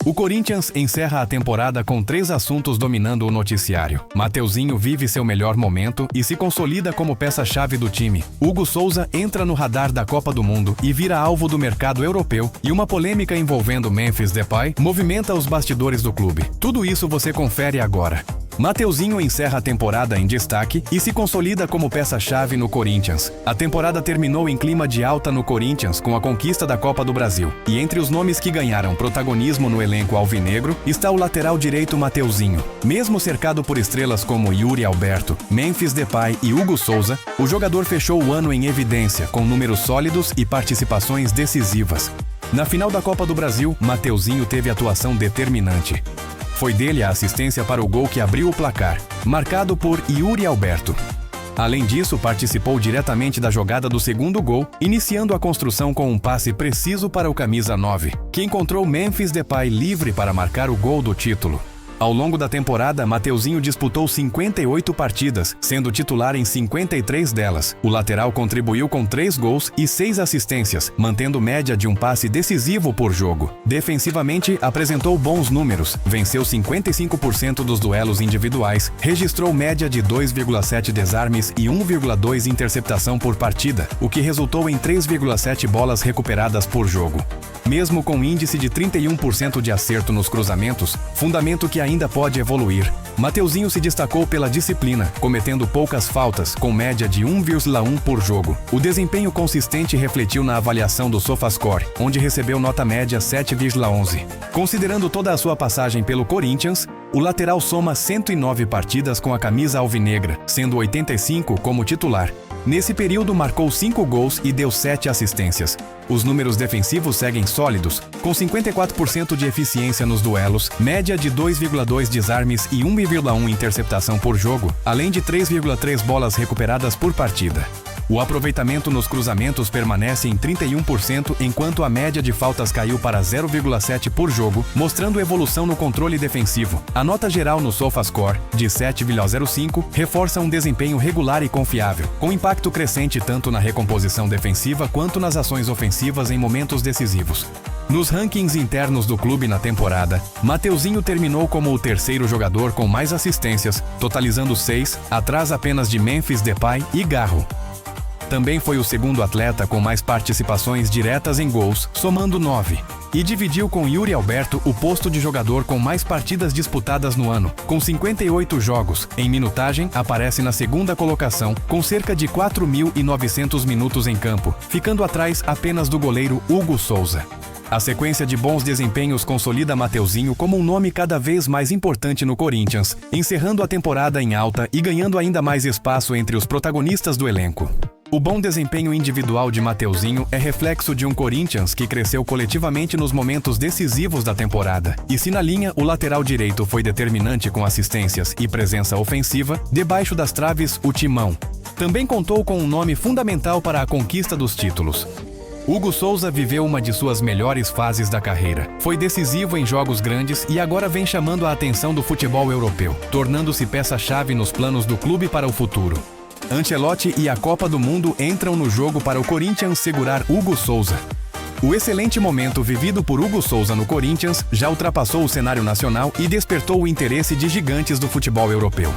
O Corinthians encerra a temporada com 3 assuntos dominando o noticiário. Mateuzinho vive seu melhor momento e se consolida como peça-chave do time. Hugo Souza entra no radar da Copa do Mundo e vira alvo do mercado europeu, e uma polêmica envolvendo Memphis Depay movimenta os bastidores do clube. Tudo isso você confere agora. Mateuzinho encerra a temporada em destaque e se consolida como peça-chave no Corinthians. A temporada terminou em clima de alta no Corinthians com a conquista da Copa do Brasil. E entre os nomes que ganharam protagonismo no elenco alvinegro está o lateral direito Mateuzinho. Mesmo cercado por estrelas como Yuri Alberto, Memphis Depay e Hugo Souza, o jogador fechou o ano em evidência, com números sólidos e participações decisivas. Na final da Copa do Brasil, Mateuzinho teve atuação determinante. Foi dele a assistência para o gol que abriu o placar, marcado por Yuri Alberto. Além disso, participou diretamente da jogada do segundo gol, iniciando a construção com um passe preciso para o camisa 9, que encontrou Memphis Depay livre para marcar o gol do título. Ao longo da temporada, Mateuzinho disputou 58 partidas, sendo titular em 53 delas. O lateral contribuiu com 3 gols e 6 assistências, mantendo média de um passe decisivo por jogo. Defensivamente, apresentou bons números, venceu 55% dos duelos individuais, registrou média de 2,7 desarmes e 1,2 interceptação por partida, o que resultou em 3,7 bolas recuperadas por jogo. Mesmo com índice de 31% de acerto nos cruzamentos, fundamento que ainda pode evoluir, Mateuzinho se destacou pela disciplina, cometendo poucas faltas, com média de 1,1 por jogo. O desempenho consistente refletiu na avaliação do SofaScore, onde recebeu nota média 7,11. Considerando toda a sua passagem pelo Corinthians, o lateral soma 109 partidas com a camisa alvinegra, sendo 85 como titular. Nesse período marcou 5 gols e deu 7 assistências. Os números defensivos seguem sólidos, com 54% de eficiência nos duelos, média de 2,2 desarmes e 1,1 interceptação por jogo, além de 3,3 bolas recuperadas por partida. O aproveitamento nos cruzamentos permanece em 31%, enquanto a média de faltas caiu para 0,7 por jogo, mostrando evolução no controle defensivo. A nota geral no SofaScore, de 7,05, reforça um desempenho regular e confiável, com impacto crescente tanto na recomposição defensiva quanto nas ações ofensivas em momentos decisivos. Nos rankings internos do clube na temporada, Mateuzinho terminou como o terceiro jogador com mais assistências, totalizando 6, atrás apenas de Memphis Depay e Garro. Também foi o segundo atleta com mais participações diretas em gols, somando 9. E dividiu com Yuri Alberto o posto de jogador com mais partidas disputadas no ano, com 58 jogos. Em minutagem, aparece na segunda colocação, com cerca de 4.900 minutos em campo, ficando atrás apenas do goleiro Hugo Souza. A sequência de bons desempenhos consolida Mateuzinho como um nome cada vez mais importante no Corinthians, encerrando a temporada em alta e ganhando ainda mais espaço entre os protagonistas do elenco. O bom desempenho individual de Mateuzinho é reflexo de um Corinthians que cresceu coletivamente nos momentos decisivos da temporada. E se na linha o lateral direito foi determinante com assistências e presença ofensiva, debaixo das traves o Timão também contou com um nome fundamental para a conquista dos títulos. Hugo Souza viveu uma de suas melhores fases da carreira. Foi decisivo em jogos grandes e agora vem chamando a atenção do futebol europeu, tornando-se peça-chave nos planos do clube para o futuro. Ancelotti e a Copa do Mundo entram no jogo para o Corinthians segurar Hugo Souza. O excelente momento vivido por Hugo Souza no Corinthians já ultrapassou o cenário nacional e despertou o interesse de gigantes do futebol europeu.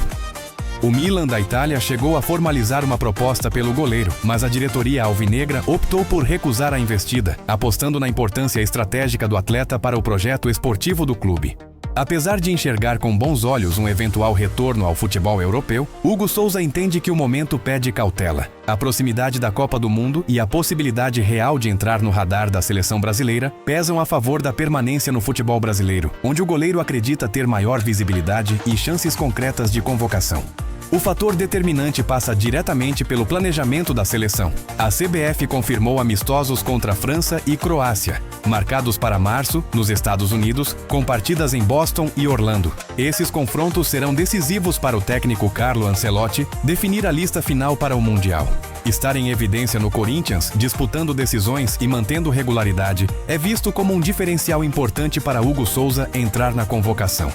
O Milan da Itália chegou a formalizar uma proposta pelo goleiro, mas a diretoria alvinegra optou por recusar a investida, apostando na importância estratégica do atleta para o projeto esportivo do clube. Apesar de enxergar com bons olhos um eventual retorno ao futebol europeu, Hugo Souza entende que o momento pede cautela. A proximidade da Copa do Mundo e a possibilidade real de entrar no radar da seleção brasileira pesam a favor da permanência no futebol brasileiro, onde o goleiro acredita ter maior visibilidade e chances concretas de convocação. O fator determinante passa diretamente pelo planejamento da seleção. A CBF confirmou amistosos contra França e Croácia, marcados para março, nos Estados Unidos, com partidas em Boston e Orlando. Esses confrontos serão decisivos para o técnico Carlo Ancelotti definir a lista final para o Mundial. Estar em evidência no Corinthians, disputando decisões e mantendo regularidade, é visto como um diferencial importante para Hugo Souza entrar na convocação.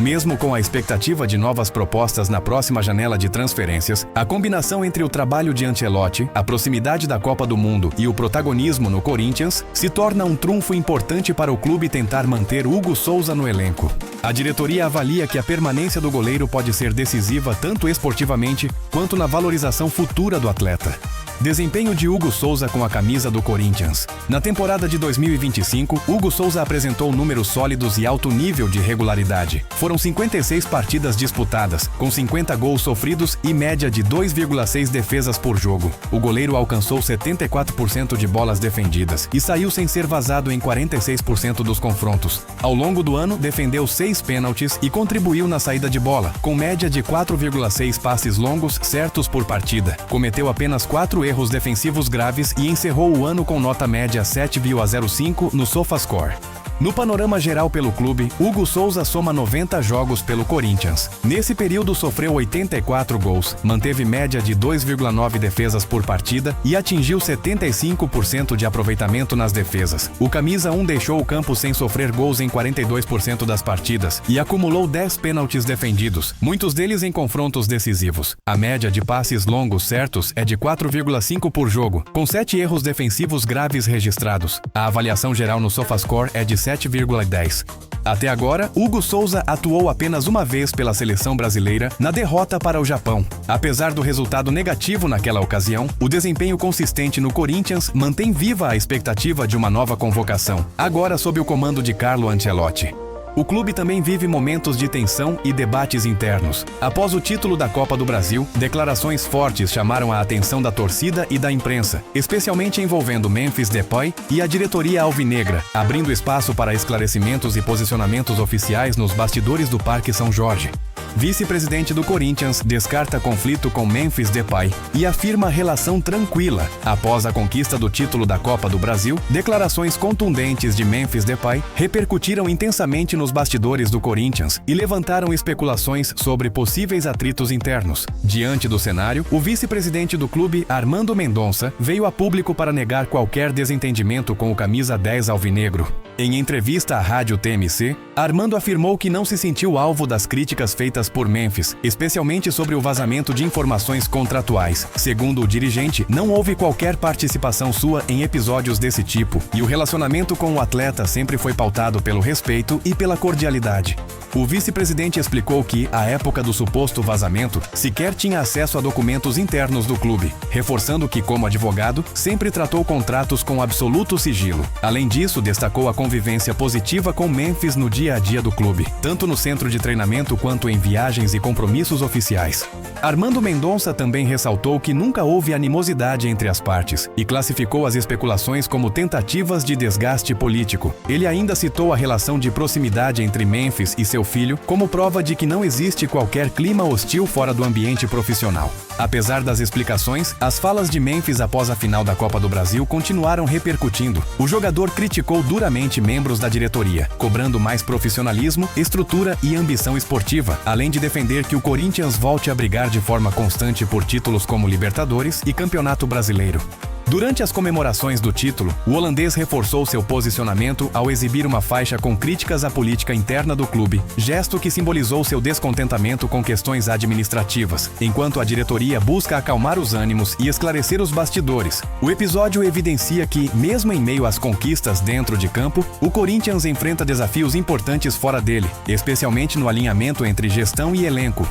Mesmo com a expectativa de novas propostas na próxima janela de transferências, a combinação entre o trabalho de Ancelotti, a proximidade da Copa do Mundo e o protagonismo no Corinthians se torna um trunfo importante para o clube tentar manter Hugo Souza no elenco. A diretoria avalia que a permanência do goleiro pode ser decisiva tanto esportivamente quanto na valorização futura do atleta. Desempenho de Hugo Souza com a camisa do Corinthians. Na temporada de 2025, Hugo Souza apresentou números sólidos e alto nível de regularidade. Foram 56 partidas disputadas, com 50 gols sofridos e média de 2,6 defesas por jogo. O goleiro alcançou 74% de bolas defendidas e saiu sem ser vazado em 46% dos confrontos. Ao longo do ano, defendeu 6 pênaltis e contribuiu na saída de bola, com média de 4,6 passes longos certos por partida. Cometeu apenas 4 erros defensivos graves e encerrou o ano com nota média 7,05 no SofaScore. No panorama geral pelo clube, Hugo Souza soma 90 jogos pelo Corinthians. Nesse período sofreu 84 gols, manteve média de 2,9 defesas por partida e atingiu 75% de aproveitamento nas defesas. O camisa 1 deixou o campo sem sofrer gols em 42% das partidas e acumulou 10 pênaltis defendidos, muitos deles em confrontos decisivos. A média de passes longos certos é de 4,5 por jogo, com 7 erros defensivos graves registrados. A avaliação geral no SofaScore é de 7,10. Até agora, Hugo Souza atuou apenas uma vez pela seleção brasileira na derrota para o Japão. Apesar do resultado negativo naquela ocasião, o desempenho consistente no Corinthians mantém viva a expectativa de uma nova convocação, agora sob o comando de Carlo Ancelotti. O clube também vive momentos de tensão e debates internos. Após o título da Copa do Brasil, declarações fortes chamaram a atenção da torcida e da imprensa, especialmente envolvendo Memphis Depay e a diretoria alvinegra, abrindo espaço para esclarecimentos e posicionamentos oficiais nos bastidores do Parque São Jorge. Vice-presidente do Corinthians descarta conflito com Memphis Depay e afirma relação tranquila. Após a conquista do título da Copa do Brasil, declarações contundentes de Memphis Depay repercutiram intensamente nos bastidores do Corinthians e levantaram especulações sobre possíveis atritos internos. Diante do cenário, o vice-presidente do clube, Armando Mendonça, veio a público para negar qualquer desentendimento com o camisa 10 alvinegro. Em entrevista à rádio TMC, Armando afirmou que não se sentiu alvo das críticas feitas por Memphis, especialmente sobre o vazamento de informações contratuais. Segundo o dirigente, não houve qualquer participação sua em episódios desse tipo, e o relacionamento com o atleta sempre foi pautado pelo respeito e pela cordialidade. O vice-presidente explicou que, à época do suposto vazamento, sequer tinha acesso a documentos internos do clube, reforçando que, como advogado, sempre tratou contratos com absoluto sigilo. Além disso, destacou a convivência positiva com Memphis no dia a dia do clube, tanto no centro de treinamento quanto em viagens e compromissos oficiais. Armando Mendonça também ressaltou que nunca houve animosidade entre as partes e classificou as especulações como tentativas de desgaste político. Ele ainda citou a relação de proximidade entre Memphis e seu filho como prova de que não existe qualquer clima hostil fora do ambiente profissional. Apesar das explicações, as falas de Memphis após a final da Copa do Brasil continuaram repercutindo. O jogador criticou duramente membros da diretoria, cobrando mais profissionalismo, estrutura e ambição esportiva, além de defender que o Corinthians volte a brigar de forma constante por títulos como Libertadores e Campeonato Brasileiro. Durante as comemorações do título, o holandês reforçou seu posicionamento ao exibir uma faixa com críticas à política interna do clube, gesto que simbolizou seu descontentamento com questões administrativas, enquanto a diretoria busca acalmar os ânimos e esclarecer os bastidores. O episódio evidencia que, mesmo em meio às conquistas dentro de campo, o Corinthians enfrenta desafios importantes fora dele, especialmente no alinhamento entre gestão e elenco.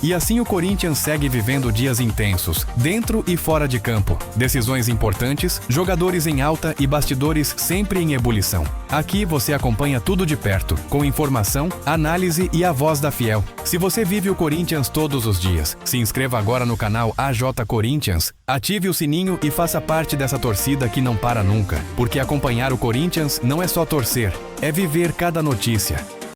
E assim o Corinthians segue vivendo dias intensos, dentro e fora de campo. Decisões importantes, jogadores em alta e bastidores sempre em ebulição. Aqui você acompanha tudo de perto, com informação, análise e a voz da Fiel. Se você vive o Corinthians todos os dias, se inscreva agora no canal AJ Corinthians, ative o sininho e faça parte dessa torcida que não para nunca. Porque acompanhar o Corinthians não é só torcer, é viver cada notícia.